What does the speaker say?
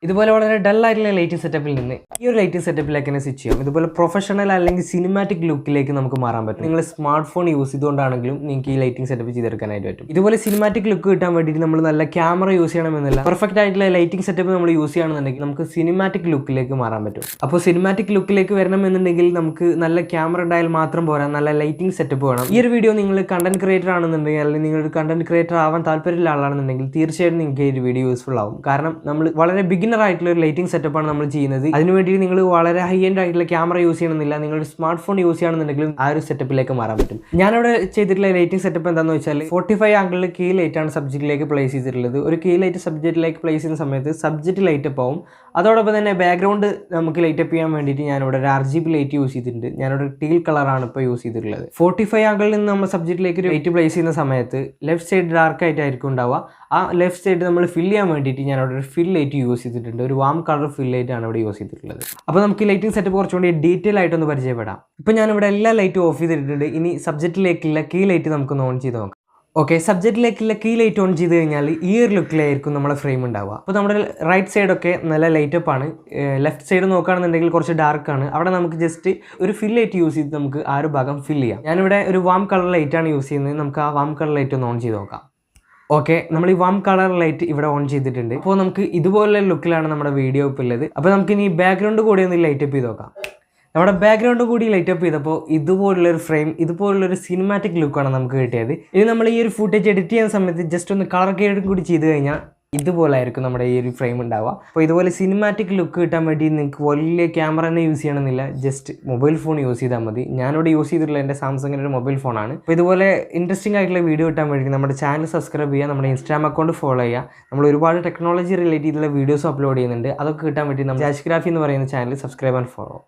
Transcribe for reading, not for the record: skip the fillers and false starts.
ഇതുപോലെ വളരെ ഡൾ ആയിട്ടുള്ള ലൈറ്റിംഗ് സെറ്റപ്പിൽ നിന്ന് ഈ ഒരു ലൈറ്റിംഗ് സെറ്റപ്പിലേക്ക് തന്നെ സ്വിച്ച് ചെയ്യാം. ഇതുപോലെ പ്രൊഫഷണൽ അല്ലെങ്കിൽ സിനിമാറ്റിക് ലുക്കിലേക്ക് നമുക്ക് മാറാൻ പറ്റും. നിങ്ങൾ സ്മാർട്ട് ഫോൺ യൂസ് ചെയ്തുകൊണ്ടാണെങ്കിലും നിങ്ങൾക്ക് ഈ ലൈറ്റിംഗ് സെറ്റപ്പ് ചെയ്തെടുക്കാനായിട്ട് പറ്റും. ഇതുപോലെ സിനിമാറ്റിക് ലുക്ക് കിട്ടാൻ വേണ്ടിയിട്ട് നമ്മൾ നല്ല ക്യാമറ യൂസ് ചെയ്യണമെന്നില്ല. പെർഫെക്റ്റ് ആയിട്ടുള്ള ലൈറ്റിംഗ് സെറ്റപ്പ് നമ്മൾ യൂസ് ചെയ്യുകയാണെന്നുണ്ടെങ്കിൽ നമുക്ക് സിനിമാറ്റിക് ലുക്കിലേക്ക് മാറാൻ പറ്റും. അപ്പോൾ സിനിമാറ്റിക് ലുക്കിലേക്ക് വരണമെന്നുണ്ടെങ്കിൽ നമുക്ക് നല്ല ക്യാമറ ഉണ്ടായാൽ മാത്രം പോരാ, നല്ല ലൈറ്റിംഗ് സെറ്റപ്പ് വേണം. ഈ ഒരു വീഡിയോ നിങ്ങൾ കണ്ടന്റ് ക്രിയേറ്റർ ആണെന്നുണ്ടെങ്കിൽ അല്ലെങ്കിൽ നിങ്ങളൊരു കണ്ടന്റ് ക്രിയേറ്റർ ആവാൻ താല്പര്യമുള്ള ആളാണെന്നുണ്ടെങ്കിൽ തീർച്ചയായിട്ടും നിങ്ങൾക്ക് ഈ ഒരു വീഡിയോ യൂസ്ഫുൾ ആവും. കാരണം നമ്മൾ വളരെ ബിഗിനർ ആയിട്ടുള്ള ഒരു ലൈറ്റിംഗ് സെറ്റപ്പാണ് നമ്മൾ ചെയ്യുന്നത്. അതിനുവേണ്ടി നിങ്ങൾ വളരെ ഹൈ എൻഡ് ആയിട്ടുള്ള ക്യാമറ യൂസ് ചെയ്യണമെന്നില്ല. നിങ്ങളുടെ സ്മാർട്ട് ഫോൺ യൂസ് ചെയ്യണമെന്നുണ്ടെങ്കിലും ആ ഒരു സെറ്റപ്പിലേക്ക് മാറാൻ പറ്റും. ഞാനിവിടെ ചെയ്തിട്ടുള്ള ലൈറ്റിംഗ് സെറ്റപ്പ് എന്താണെന്ന് വെച്ചാൽ 45 ആംഗിളിൽ കീ ലൈറ്റാണ് സബ്ജക്റ്റിലേക്ക് പ്ലേസ് ചെയ്തിട്ടുള്ളത്. ഒരു കീ ലൈറ്റ് സബ്ജക്റ്റിലേക്ക് പ്ലേസ് ചെയ്യുന്ന സമയത്ത് സബ്ജക്റ്റ് ലൈറ്റപ്പ് ആവും. അതോടൊപ്പം തന്നെ ബാക്ക്ഗ്രൗണ്ട് നമുക്ക് ലൈറ്റപ്പ് ചെയ്യാൻ വേണ്ടിയിട്ട് ഞാനിവിടെ ഒരു RGB ലൈറ്റ് യൂസ് ചെയ്തിട്ടുണ്ട്. ഞാനിവിടെ ടീൽ കളറാണ് ഇപ്പോൾ യൂസ് ചെയ്തിട്ടുള്ളത്. 45 ആംഗിളിൽ നിന്ന് നമ്മൾ സബ്ജക്റ്റിലേക്ക് ഒരു ലൈറ്റ് പ്ലേസ് ചെയ്യുന്ന സമയത്ത് ലെഫ്റ്റ് സൈഡ് ഡാർക്ക് ആയിട്ടായിരിക്കും ഉണ്ടാവുക. ആ ലെഫ്റ്റ് സൈഡ് നമ്മൾ ഫില്ല് ചെയ്യാൻ വേണ്ടിയിട്ട് ഞാനിവിടെ ഒരു ഫിൽ ലൈറ്റ് യൂസ് ചെയ്തിട്ടുണ്ട്. ഒരു വാം കളർ ഫിൽ ലൈറ്റ് ആണ് ഇവിടെ യൂസ് ചെയ്തിട്ടുള്ളത്. അപ്പോൾ നമുക്ക് ലൈറ്റിംഗ് സെറ്റപ്പ് കുറച്ചുകൂടി ഡീറ്റെയിൽ ആയിട്ടൊന്ന് പരിചയപ്പെടാം. ഇപ്പോൾ ഞാനിവിടെ എല്ലാ ലൈറ്റും ഓഫ് ചെയ്തിട്ടുണ്ട്. ഇനി സബ്ജക്റ്റിലേക്കുള്ള കീ ലൈറ്റ് നമുക്കൊന്ന് ഓൺ ചെയ്ത് നോക്കാം. ഓക്കെ, സബ്ജക്റ്റിലേക്കുള്ള കീ ലൈറ്റ് ഓൺ ചെയ്ത് കഴിഞ്ഞാൽ ഈ ഒരു ലുക്കിലായിരിക്കും നമ്മുടെ ഫ്രെയിം ഉണ്ടാവുക. അപ്പോൾ നമ്മുടെ റൈറ്റ് സൈഡൊക്കെ നല്ല ലൈറ്റപ്പ് ആണ്. ലെഫ്റ്റ് സൈഡ് നോക്കുകയാണെന്നുണ്ടെങ്കിൽ കുറച്ച് ഡാർക്കാണ്. അവിടെ നമുക്ക് ജസ്റ്റ് ഒരു ഫിൽ ലൈറ്റ് യൂസ് ചെയ്ത് നമുക്ക് ആ ഒരു ഭാഗം ഫിൽ ചെയ്യാം. ഞാനിവിടെ ഒരു വാം കളർ ലൈറ്റാണ് യൂസ് ചെയ്യുന്നത്. നമുക്ക് ആ വാം കളർ ലൈറ്റ് ഒന്ന് ഓൺ ചെയ്ത് നോക്കാം. ഓക്കെ, നമ്മൾ ഈ വാം കളർ ലൈറ്റ് ഇവിടെ ഓൺ ചെയ്തിട്ടുണ്ട്. അപ്പോൾ നമുക്ക് ഇതുപോലുള്ള ലുക്കിലാണ് നമ്മുടെ വീഡിയോ ഇപ്പോൾ ഉള്ളത്. അപ്പോൾ നമുക്ക് ഇനി ബാക്ക്ഗ്രൗണ്ട് കൂടി ഒന്ന് ലൈറ്റപ്പ് ചെയ്ത് നോക്കാം. നമ്മുടെ ബാക്ക്ഗ്രൗണ്ട് കൂടി ലൈറ്റപ്പ് ചെയ്തപ്പോൾ ഇതുപോലുള്ളൊരു ഫ്രെയിം, ഇതുപോലുള്ളൊരു സിനിമാറ്റിക് ലുക്കാണ് നമുക്ക് കിട്ടിയത്. ഇനി നമ്മൾ ഈ ഒരു ഫുട്ടേജ് എഡിറ്റ് ചെയ്യുന്ന സമയത്ത് ജസ്റ്റ് ഒന്ന് കളർ ഗ്രേഡും കൂടി ചെയ്ത് കഴിഞ്ഞാൽ ഇതുപോലെ ആയിരിക്കും നമ്മുടെ ഈ ഒരു ഫ്രെയിം ഉണ്ടാവുക. അപ്പോൾ ഇതുപോലെ സിനിമാറ്റിക് ലുക്ക് കിട്ടാൻ വേണ്ടി നിങ്ങൾക്ക് വലിയ ക്യാമറ തന്നെ യൂസ് ചെയ്യണമെന്നില്ല. ജസ്റ്റ് മൊബൈൽ ഫോൺ യൂസ് ചെയ്താൽ മതി. ഞാനിവിടെ യൂസ് ചെയ്തിട്ടുള്ള എൻ്റെ സാംസങ്ങിൻ്റെ ഒരു മൊബൈൽ ഫോണാണ്. അപ്പോൾ ഇതുപോലെ ഇൻട്രസ്റ്റിംഗ് ആയിട്ടുള്ള വീഡിയോ കിട്ടാൻ വേണ്ടി നമ്മുടെ ചാനൽ സബ്സ്ക്രൈബ് ചെയ്യുക, നമ്മുടെ ഇൻസ്റ്റാഗ്രാം അക്കൗണ്ട് ഫോളോ ചെയ്യുക. നമ്മൾ ഒരുപാട് ടെക്നോളജി റിലേറ്റ് ചെയ്തിട്ടുള്ള വീഡിയോസ് അപ്ലോഡ് ചെയ്യുന്നുണ്ട്. അതൊക്കെ കിട്ടാൻ വേണ്ടി നമ്മുടെ ജാഷ്ഗ്രാഫി എന്ന് പറയുന്ന ചാനൽ സബ്സ്ക്രൈബ് ആൻഡ് ഫോളോ.